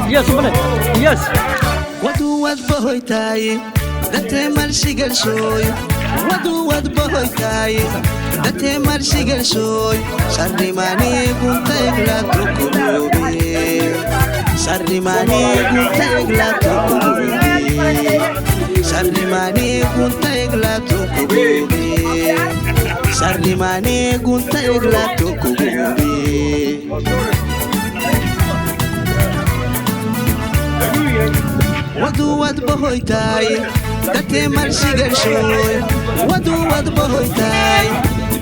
Yes, yes. Wad bahoy taay date marshigal shooy wad bahoy taay date marshigal shooy sarrimani guntegla tukubi sarrimani guntegla tukubi sarrimani guntegla tukubi sarrimani guntegla tukubi wad bahoy taay date marshigal shooy wad bahoy taay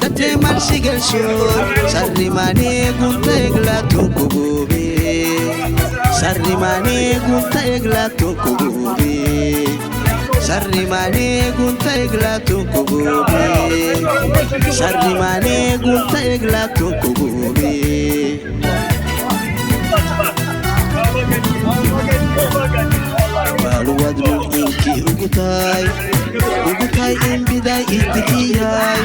date marshigal shooy sarrimani guntegla tukubi sarrimani guntegla tukubi sarrimani guntegla tukubi sarrimani guntegla tukubi Baluwad mo inki ugutay in biday itikiyay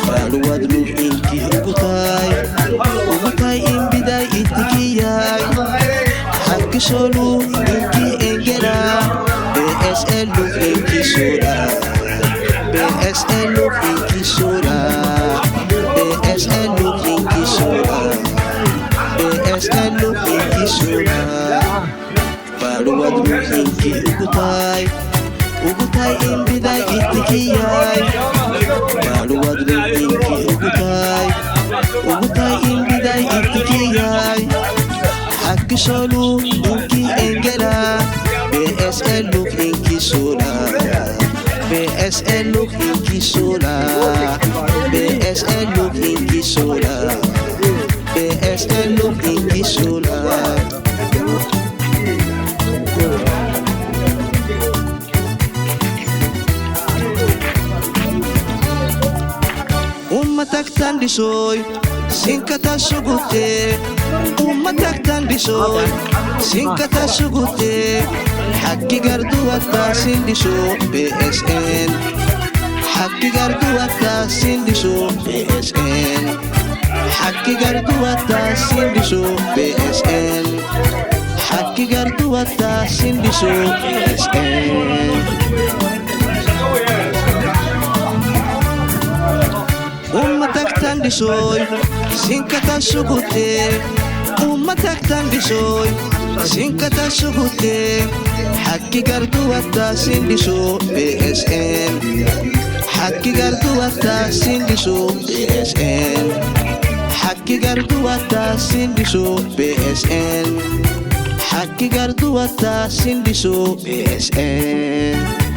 Baluwad mo inki ugutay in biday itikiyay Hakki solu inki engera BSL luf inki soda BSL luf inki soda BSL luf inki soda BSL luf inki soda Baluwad mo inki ugutay in biday itikiyay Baluwad mo inki ugutay in biday itikiyay Hakki solu inki engela BSL luf inki sola BSL luf inki sola BSL luf inki sola BSL luf inki sola Ummatak tandisoy sinkata sugute ummatak tandisoy sinkata sugute hakki gardu atta sindisho BSN hakki gardu atta sindisho BSN hakki gardu atta sindisho BSN hakki gardu atta sindisho BSN ummatak tandisoy sinkata sugute ummatak tandisoy sinkata sugute hakki gardu atta sindisho BSN hakki gardu atta sindisho BSN hakki gardu atta sindisho BSN hakki gardu atta sindisho BSN